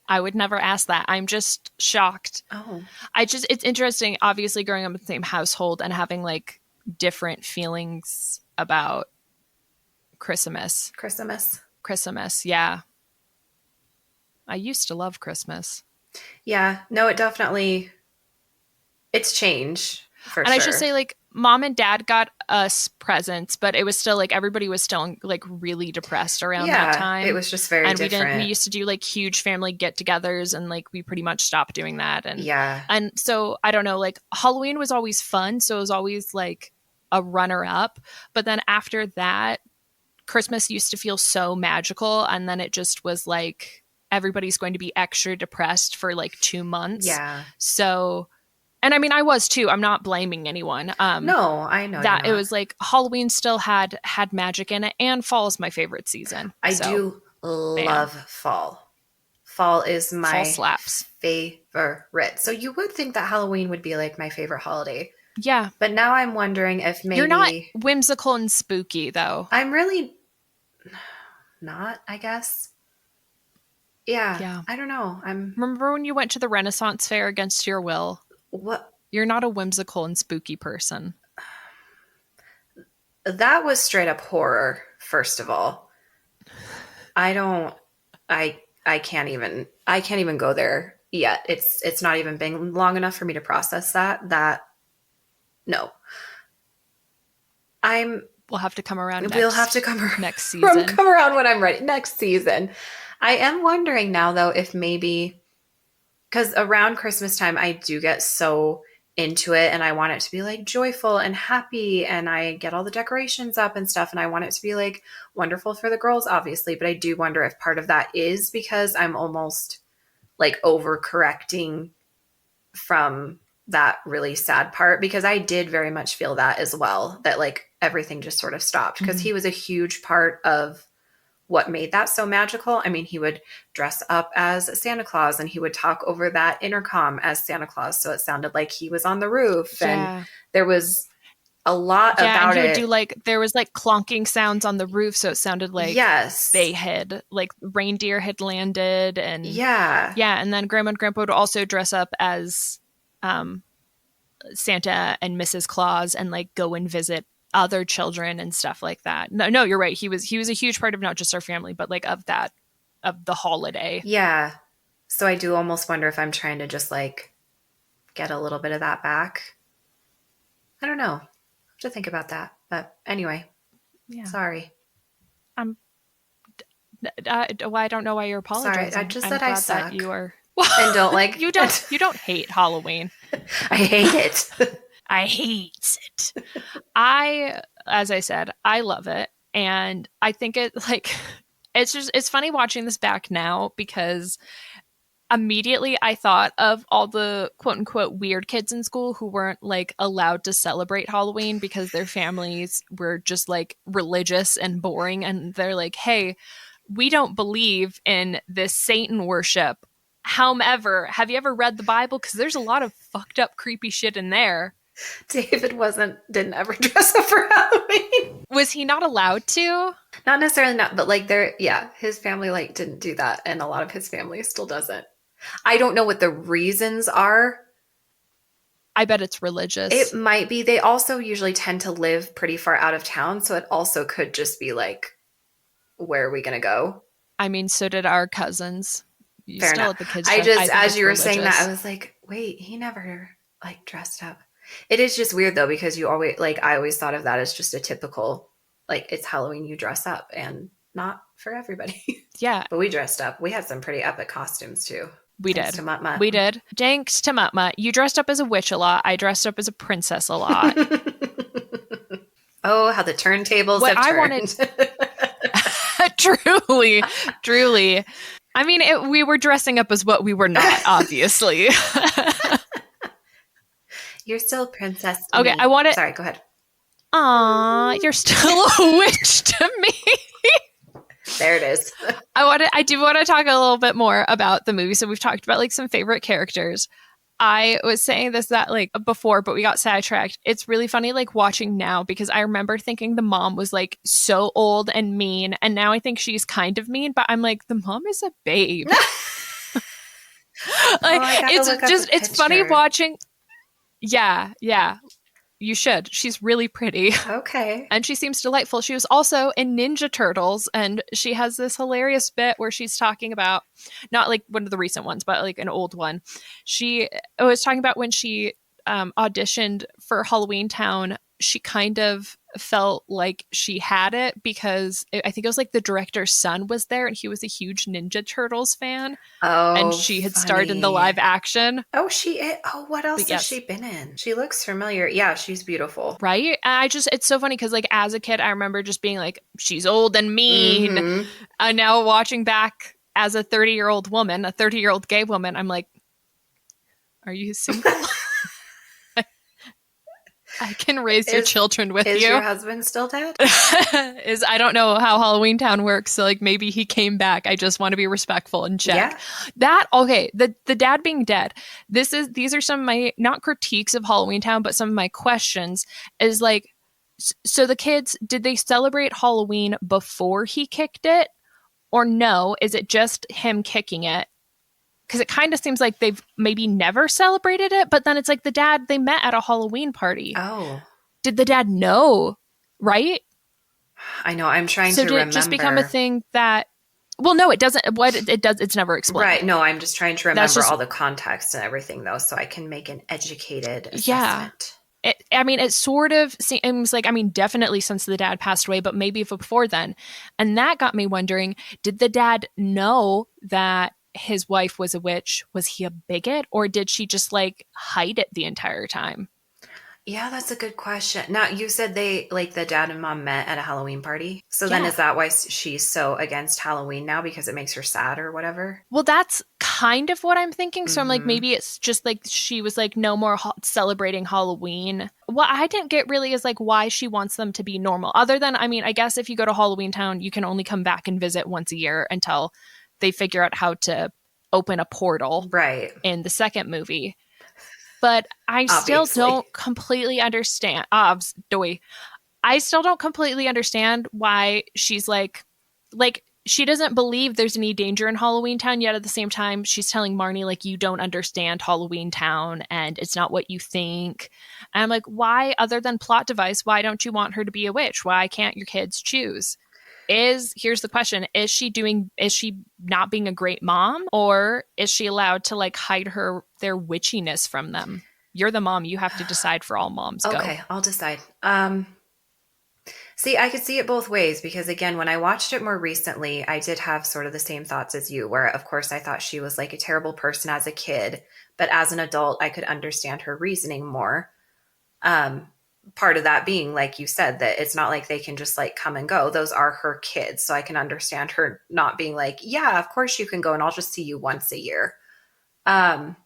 I would never ask that. I'm just shocked.
Oh,
it's interesting, obviously growing up in the same household and having like different feelings about Christmas. Yeah. I used to love Christmas.
Yeah, no, it's changed for sure.
And I should say, like, Mom and dad got us presents, but it was still like everybody was still like really depressed around that
Yeah, it
time.
was just very
And we
different.
used to do like huge family get-togethers, and like we pretty much stopped doing that.
Yeah.
And so I don't know, like Halloween was always fun, so it was always like a runner up. But then after that, Christmas used to feel so magical, and then it just was like everybody's going to be extra depressed for like 2 months.
Yeah.
So, and I mean, I was too. I'm not blaming anyone.
No, I know you're
That it
not.
was like Halloween still had magic in it, and fall is my favorite season.
I
So,
do
bam,
love fall. Fall is
fall
my
slaps.
favorite. So you would think that Halloween would be like my favorite holiday.
Yeah,
But now I'm wondering if
you're not
maybe
whimsical and spooky though.
I'm really not, I guess. Yeah,
Yeah.
I don't know.
Remember when you went to the Renaissance Fair against your will?
What
You're not a whimsical and spooky person.
that was straight up horror, first of all. I don't I can't even go there yet. It's not even been long enough for me to process that no. I'm
We'll have to come around
we'll have to come
next season.
come around when I'm ready next season. I am wondering now though if maybe because around Christmas time I do get so into it and I want it to be like joyful and happy and I get all the decorations up and stuff and I want it to be like wonderful for the girls obviously, but I do wonder if part of that is because I'm almost like overcorrecting from that really sad part because I did very much feel that as well, that like everything just sort of stopped because he was a huge part of what made that so magical. I mean, he would dress up as Santa Claus and he would talk over that intercom as Santa Claus. So it sounded like he was on the roof and there was a lot about
and he
it.
would do like, there was like clonking sounds on the roof. So it sounded like they had like reindeer had landed and
yeah.
And then Grandma and Grandpa would also dress up as Santa and Mrs. Claus and like go and visit other children and stuff like that. No, you're right. He was a huge part of not just our family, but like of the holiday.
Yeah. So I do almost wonder if I'm trying to just like get a little bit of that back. I don't know. I have to think about that. But anyway, sorry.
I don't know why you're apologizing.
Sorry, I just said I suck.
That you are
and don't like
you don't hate Halloween.
I hate it.
I hate it. As I said, I love it. And I think it's funny watching this back now because immediately I thought of all the quote unquote weird kids in school who weren't like allowed to celebrate Halloween because their families were just like religious and boring. And they're like, hey, we don't believe in this Satan worship. However, have you ever read the Bible? Because there's a lot of fucked up, creepy shit in there.
David didn't ever dress up for Halloween.
Was he not allowed to?
Not necessarily not, but like his family like didn't do that. And a lot of his family still doesn't. I don't know what the reasons are.
I bet it's religious.
It might be. They also usually tend to live pretty far out of town. So it also could just be like, where are we going to go?
I mean, so did our cousins. You
Fair
still
enough.
Let the kids
as you were saying that, I was like, wait, he never like dressed up. It is just weird though, because I always thought of that as just a typical, like it's Halloween, you dress up, and not for everybody.
Yeah.
But we dressed up. We had some pretty epic costumes too.
We did. Thanks to Mutt. You dressed up as a witch a lot. I dressed up as a princess a lot.
Oh, how the turntables have turned.
Truly. I mean, we were dressing up as what we were not, obviously.
You're still princess.
Okay, I want it.
Sorry, go ahead.
Aw, you're still a witch to me.
There it is.
I do want to talk a little bit more about the movie. So we've talked about like some favorite characters. I was saying that like before, but we got sidetracked. It's really funny like watching now because I remember thinking the mom was like so old and mean, and now I think she's kind of mean, but I'm like, the mom is a babe. Like it's funny watching. Yeah. You should. She's really pretty.
Okay.
And she seems delightful. She was also in Ninja Turtles, and she has this hilarious bit where she's talking about, not like one of the recent ones, but like an old one. She was talking about when she auditioned for Halloweentown, she kind of felt like she had it because I think it was like the director's son was there and he was a huge Ninja Turtles fan and
Oh,
she had starred in the
funny.
live action.
Oh, she is. Oh, what else
But
has she
yes,
been in? She looks familiar. Yeah, she's beautiful.
right? And it's so funny because like as a kid, I remember just being like, she's old and mean.
Mm-hmm.
And now watching back as a 30-year-old woman, a 30-year-old gay woman, I'm like, are you single? I can raise your
Is
children with
is your
you.
husband still dead?
Is I don't know how Halloweentown works, so like maybe he came back. I just want to be respectful and check.
Yeah.
That okay, the dad being dead. These are some of my not critiques of Halloweentown, but some of my questions is like so the kids, did they celebrate Halloween before he kicked it or no? Is it just him kicking it? Because it kind of seems like they've maybe never celebrated it, but then it's like the dad, they met at a Halloween party.
Oh,
Did the dad know? Right?
I know. I'm trying
So
to
did it just become a
remember.
thing that, well, no, it doesn't. What it does, it's never
Right.
explained.
No, I'm just trying to
That's
remember
just,
all the context and everything, though, so I can make an educated
yeah.
assessment.
I mean, it sort of seems like, I mean, definitely since the dad passed away, but maybe before then. And that got me wondering, did the dad know that his wife was a witch? Was he a bigot? Or did she just like hide it the entire time?
Yeah, that's a good question. Now, you said they, like, the dad and mom met at a Halloween party. So then
Yeah.
is that why she's so against Halloween now because it makes her sad or whatever?
Well, that's kind of what I'm thinking. So I'm like,
Mm-hmm.
maybe it's just like she was like, no more celebrating Halloween. What I didn't get really is like why she wants them to be normal. Other than, I mean, I guess if you go to Halloweentown, you can only come back and visit once a year until they figure out how to open a portal
Right.
in the second movie. But I still
Obviously.
don't completely understand. I still don't completely understand why she's like she doesn't believe there's any danger in Halloweentown, yet at the same time she's telling Marnie like you don't understand Halloweentown and it's not what you think. And I'm like, why, other than plot device, why don't you want her to be a witch? Why can't your kids choose? Here's the question, is she not being a great mom, or is she allowed to like hide their witchiness from them? You're the mom, you have to decide. For all moms go.
Okay, I'll decide. See, I could see it both ways because, again, when I watched it more recently, I did have sort of the same thoughts as you, where, of course, I thought she was like a terrible person as a kid, but as an adult, I could understand her reasoning more. Um, Part of that being, like you said, that it's not like they can just like come and go. Those are her kids. So I can understand her not being like, yeah, of course you can go and I'll just see you once a year. Um,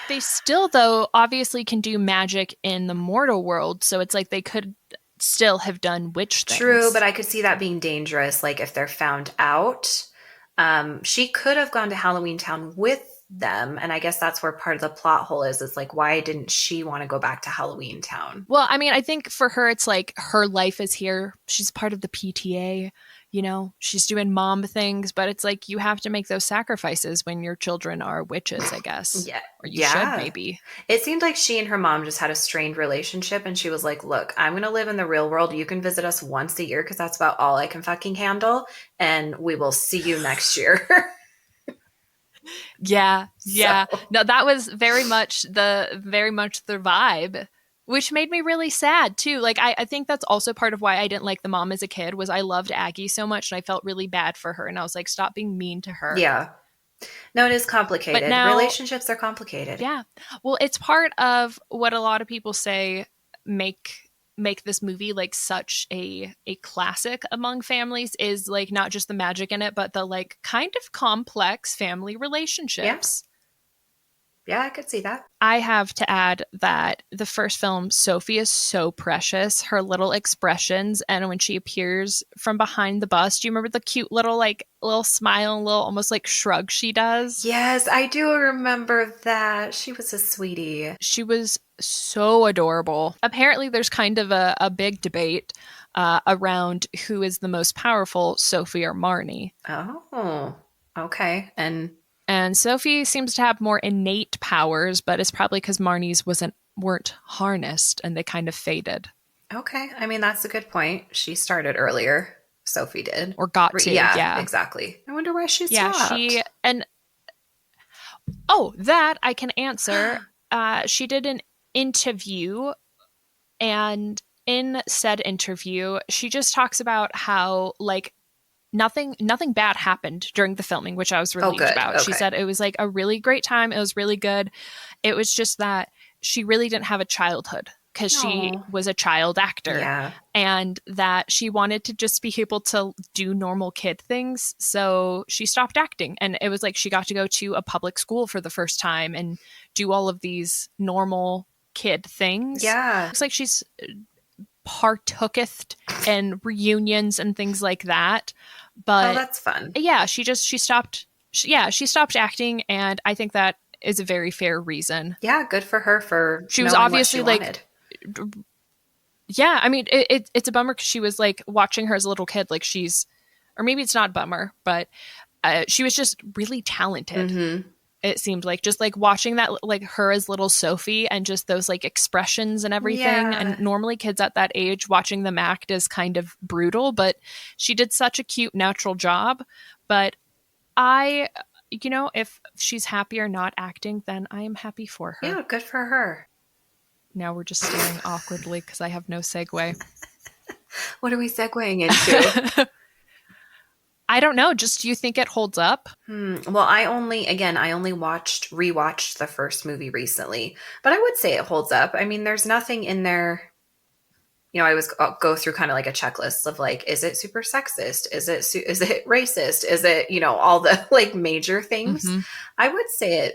They still, though, obviously can do magic in the mortal world, so it's like they could still have done witch
True, but
things.
I could see that being dangerous, like if they're found out. She could have gone to Halloweentown with them, and I guess that's where part of the plot hole is. It's like, why didn't she want to go back to Halloweentown?
Well, I mean, I think for her, it's like her life is here. She's part of the PTA, she's doing mom things, but it's like you have to make those sacrifices when your children are witches, I guess.
Yeah,
Or you should,
yeah.
maybe.
It seemed like she and her mom just had a strained relationship, and she was like, "Look, I'm gonna live in the real world. You can visit us once a year because that's about all I can fucking handle, and we will see you next year."
Yeah,
So,
yeah. No, that was very much the vibe, which made me really sad too. Like I think that's also part of why I didn't like the mom as a kid was I loved Aggie so much and I felt really bad for her and I was like, stop being mean to her.
yeah. No, it is
But
complicated.
now,
Relationships are complicated.
yeah. Well, it's part of what a lot of people say make this movie like such a classic among families is like not just the magic in it, but the like kind of complex family
Yeah,
relationships.
yeah, I could see that.
I have to add that the first film, Sophie, is so precious. Her little expressions, and when she appears from behind the bus, do you remember the cute little like little smile, little almost like shrug she does?
Yes, I do remember that. She was a sweetie.
She was so adorable. Apparently, there's kind of a big debate around who is the most powerful, Sophie or Marnie.
Oh, okay. And
And Sophie seems to have more innate powers, but it's probably because Marnie's weren't harnessed and they kind of faded
okay. I mean, that's a good point. She started earlier. Sophie did.
or got to.
Yeah,
Yeah.
exactly. I wonder why she
Yeah,
stopped.
she and oh, that I can answer. she did an interview, and in said interview, she just talks about how like nothing bad happened during the filming, which I was
Oh,
relieved
good.
about. She
Okay.
said it was like a really great time. It was really good. It was just that she really didn't have a childhood because she
No.
was a child actor,
Yeah.
and that she wanted to just be able to do normal kid things. So she stopped acting. And it was like she got to go to a public school for the first time and do all of these normal kid things.
Yeah.
Looks like she's partooketh in reunions and things like that.
Oh,
But
that's fun.
yeah, she stopped acting, and I think that is a very fair reason.
Yeah, good for her for
She was
knowing what she
obviously like,
wanted.
yeah, I mean, it's a bummer because she was like watching her as a little kid, like she's, or maybe it's not a bummer, but she was just really talented.
Mm-hmm.
It seemed like just like watching that, like her as little Sophie and just those like expressions and everything.
Yeah.
And normally kids at that age watching them act is kind of brutal, but she did such a cute, natural job. But I, if she's happy or not acting, then I am happy for her.
Yeah, good for her.
Now we're just staring awkwardly because I have no segue.
What are we segueing into?
I don't know. Just do you think it holds up?
Well, I only rewatched the first movie recently, but I would say it holds up. I mean, there's nothing in there. I'll go through kind of like a checklist of like, is it super sexist? Is it racist? Is it, all the like major things?
Mm-hmm.
I would say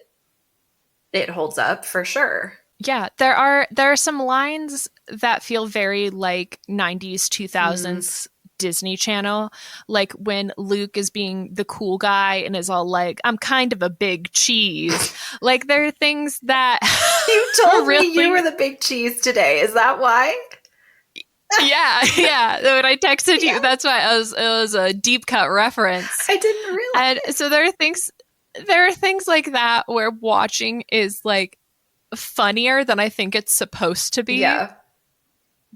it holds up for sure.
Yeah, there are some lines that feel very like 90s 2000s Disney Channel, like when Luke is being the cool guy and is all like, I'm kind of a big cheese. Like there are things that
You told
really...
me you were the big cheese today. Is that why?
Yeah. When I texted you, that's why it was a deep cut reference.
I didn't realize.
And so there are things like that where watching is like funnier than I think it's supposed to be.
Yeah.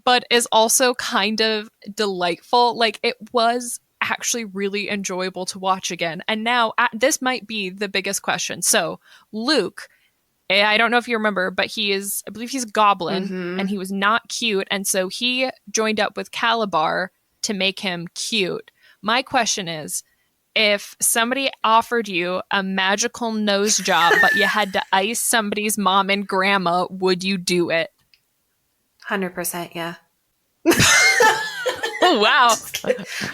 But is also kind of delightful. Like it was actually really enjoyable to watch again. And now this might be the biggest question. So Luke, I don't know if you remember, but I believe he's a goblin, and he was not cute. And so he joined up with Calabar to make him cute. My question is, if somebody offered you a magical nose job, but you had to ice somebody's mom and grandma, would you do it?
100%, yeah.
Oh, wow.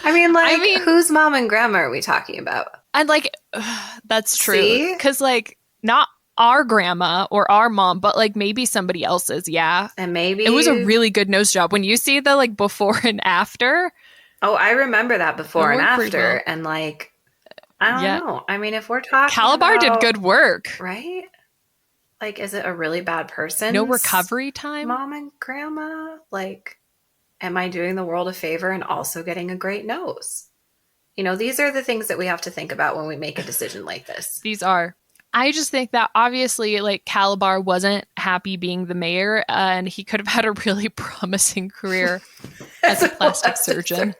I mean, whose mom and grandma are we talking about?
And like, that's true. Because like, not our grandma or our mom, but like maybe somebody else's, yeah.
And maybe
it was a really good nose job. When you see the like before and after.
Oh, I remember that before and after. Well. And like, I don't know. I mean, if we're talking
Calabar did good work.
Right? Like, is it a really bad person?
No recovery time?
Mom and grandma? Like, am I doing the world a favor and also getting a great nose? These are the things that we have to think about when we make a decision like this.
These are. I just think that obviously, like, Calabar wasn't happy being the mayor, and he could have had a really promising career as a plastic surgeon.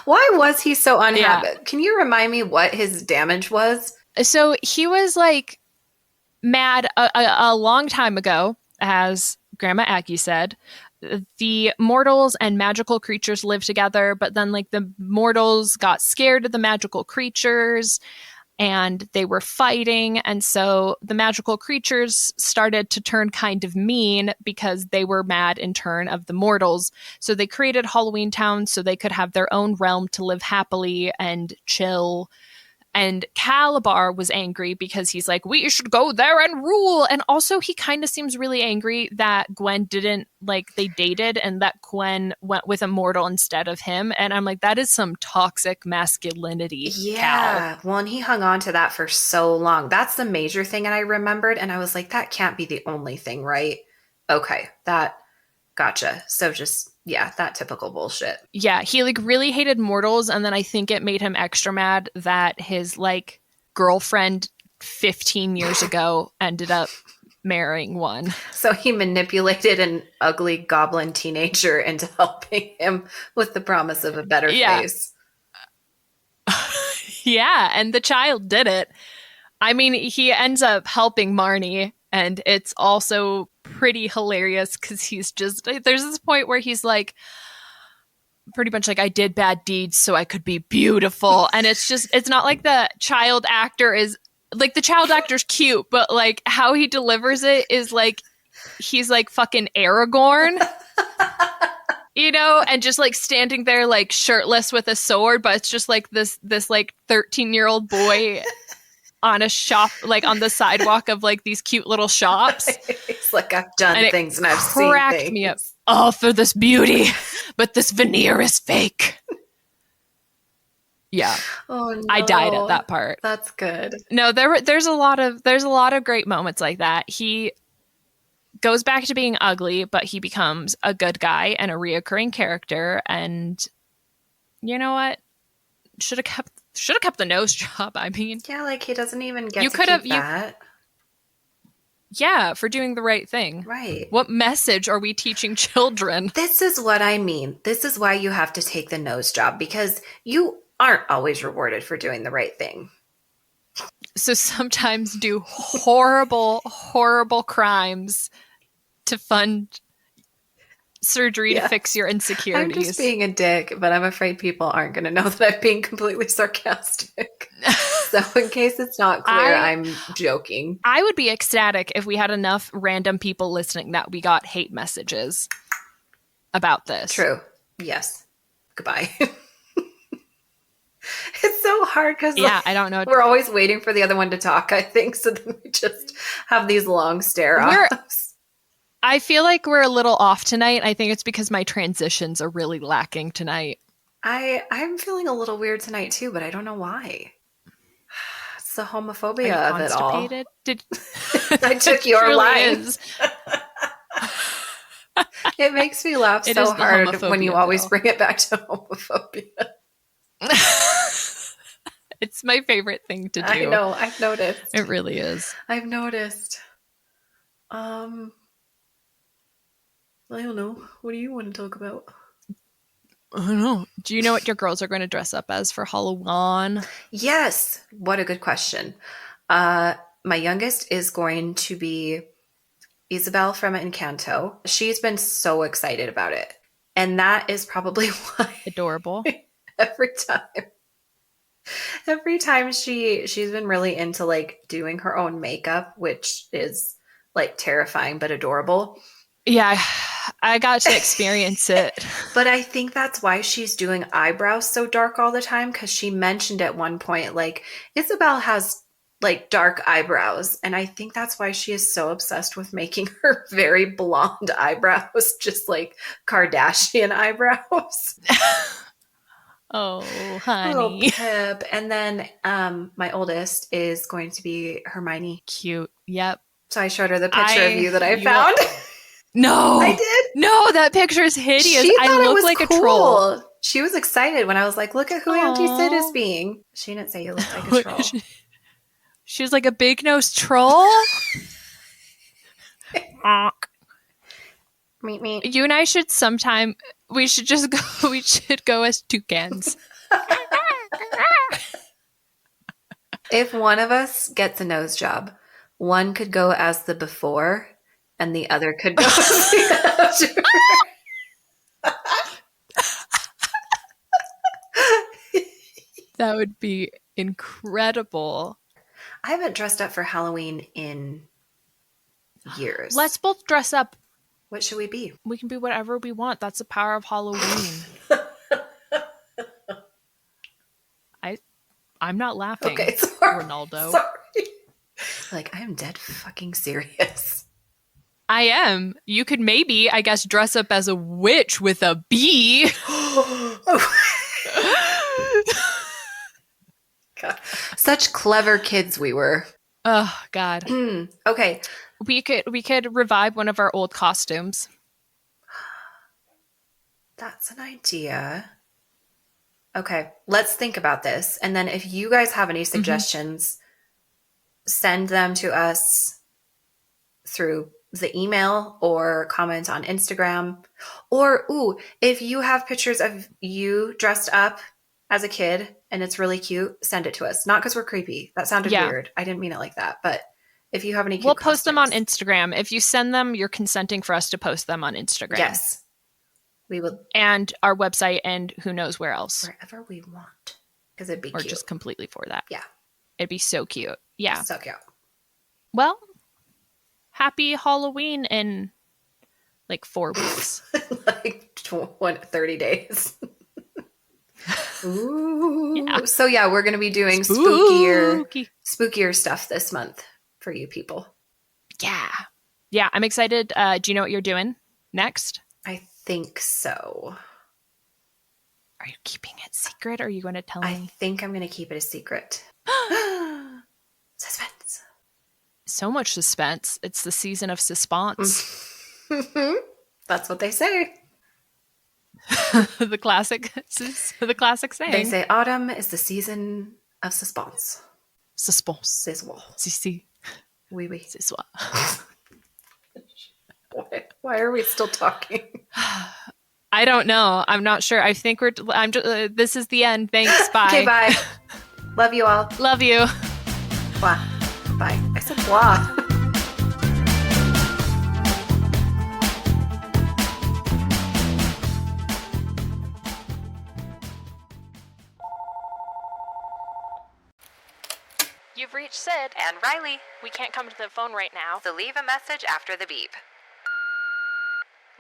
Why was he so unhappy? Yeah. Can you remind me what his damage was?
So he was, like, mad a long time ago, as Grandma Aki said. The mortals and magical creatures lived together, but then, like, the mortals got scared of the magical creatures, and they were fighting, and so the magical creatures started to turn kind of mean because they were mad in turn of the mortals. So they created Halloweentown so they could have their own realm to live happily and chill. And Calabar was angry because he's like, we should go there and rule. And also he kind of seems really angry that Gwen didn't, like, they dated and that Gwen went with a mortal instead of him. And I'm like, that is some toxic masculinity.
Yeah. Cal. Well, and he hung on to that for so long. That's the major thing. And I remembered, and I was like, that can't be the only thing, right? Okay. Gotcha. So just, yeah, that typical bullshit.
Yeah, he like really hated mortals, and then I think it made him extra mad that his like girlfriend 15 years ago ended up marrying one.
So he manipulated an ugly goblin teenager into helping him with the promise of a better face.
Yeah, and the child did it. I mean, he ends up helping Marnie, And it's also pretty hilarious because there's this point where he's like, pretty much like, I did bad deeds so I could be beautiful. And it's not like the child actor's cute, but like how he delivers it is like, he's like fucking Aragorn. And just like standing there like shirtless with a sword, but it's just like this like 13-year-old boy on a shop, like on the sidewalk of like these cute little shops.
It's like, I've done things and I've seen things.
Cracked me up. All for this beauty, but this veneer is fake. Yeah.
Oh no.
I died at that part.
That's good.
No, there's a lot of great moments like that. He goes back to being ugly, but he becomes a good guy and a reoccurring character. And you know what? Should have kept the nose job. I mean,
yeah, like he doesn't even get to keep that.
Yeah, for doing the right thing.
Right.
What message are we teaching children?
This is what I mean. This is why you have to take the nose job, because you aren't always rewarded for doing the right thing.
So sometimes do horrible, horrible crimes to fund surgery to fix your insecurities.
I'm just being a dick, but I'm afraid people aren't going to know that I'm being completely sarcastic. So in case it's not clear, I'm joking.
I would be ecstatic if we had enough random people listening that we got hate messages about this.
True. Yes. Goodbye. It's so hard because
I don't know.
We're always waiting for the other one to talk, I think. So then we just have these long stare-offs.
I feel like we're a little off tonight. I think it's because my transitions are really lacking tonight.
I'm feeling a little weird tonight too, but I don't know why. It's the homophobia of it all. I took your line. It makes me laugh so hard when you always bring it back to homophobia.
It's my favorite thing to do.
I know. I've noticed.
It really is.
I've noticed. I don't know. What do you want to talk about?
I don't know. Do you know what your girls are going to dress up as for Halloween?
Yes. What a good question. My youngest is going to be Isabel from Encanto. She's been so excited about it. And that is probably why.
Adorable.
Every time she's been really into like doing her own makeup, which is like terrifying but adorable.
Yeah, I got to experience it.
But I think that's why she's doing eyebrows so dark all the time, because she mentioned at one point, like, Isabel has like dark eyebrows. And I think that's why she is so obsessed with making her very blonde eyebrows, just like Kardashian eyebrows.
Oh, honey.
Little Pip. And then my oldest is going to be Hermione.
Cute. Yep.
So I showed her the picture of you that I found.
No.
I did?
No, that picture is hideous.
She thought
I
it
look
was
like
cool.
a troll.
She was excited when I was like, look at who Auntie Sid is being. She didn't say you look like a troll.
She was like a big-nosed troll? You and I should sometime... We should just go... We should go as toucans.
If one of us gets a nose job, one could go as the before and the other could go as the after.
That would be incredible.
I haven't dressed up for Halloween in years.
Let's both dress up.
What should we be?
We can be whatever we want. That's the power of Halloween. I'm not laughing.
Okay, sorry.
Ronaldo.
Sorry. Like, I'm dead fucking serious.
I am. You could maybe, I guess, dress up as a witch with a bee.
God. Such clever kids we were.
Oh, God.
Okay.
We could revive one of our old costumes.
That's an idea. Okay, let's think about this. And then if you guys have any suggestions, send them to us through the email or comment on Instagram. Or, if you have pictures of you dressed up as a kid and it's really cute, send it to us. Not because we're creepy. That sounded weird. I didn't mean it like that. But If you have any cute
We'll post them on
costumes.
Instagram. If you send them, you're consenting for us to post them on Instagram.
Yes. We will.
And our website and who knows where else.
Wherever we want. Because it'd be
or
cute.
Just completely for that.
Yeah.
It'd be so cute. Yeah.
So cute.
Well, happy Halloween in like 4 weeks.
Like 30 days. Ooh.
Yeah.
So yeah, we're going to be doing
Spooky.
spookier stuff this month for you people.
Yeah. Yeah, I'm excited. Do you know what you're doing next?
I think so.
Are you keeping it secret or are you going to tell me?
I think I'm going to keep it a secret. Suspense.
So much suspense. It's the season of suspense.
That's what they say.
the classic saying.
They say autumn is the season of suspense.
Suspense.
C'est moi.
Si.
Oui, oui.
C'est soi.
Why are we still talking?
I don't know. I'm not sure. I think this is the end. Thanks. Bye.
Okay, bye. Love you all.
Love you.
Blah. Bye. I said blah.
You've reached Sid.
And Riley.
We can't come to the phone right now.
So leave a message after the beep.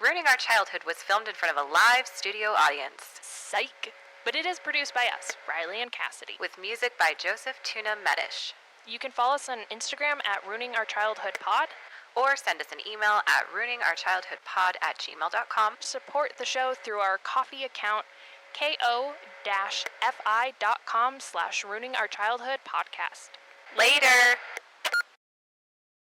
Ruining Our Childhood was filmed in front of a live studio audience.
Psych. But it is produced by us, Riley and Cassidy.
With music by Joseph Tuna Medish.
You can follow us on Instagram at Ruining Our Childhood Pod.
Or send us an email at ruiningourchildhoodpod@gmail.com.
Support the show through our Ko-fi account, ko-fi.com/Ruining Our Childhood Podcast.
Later!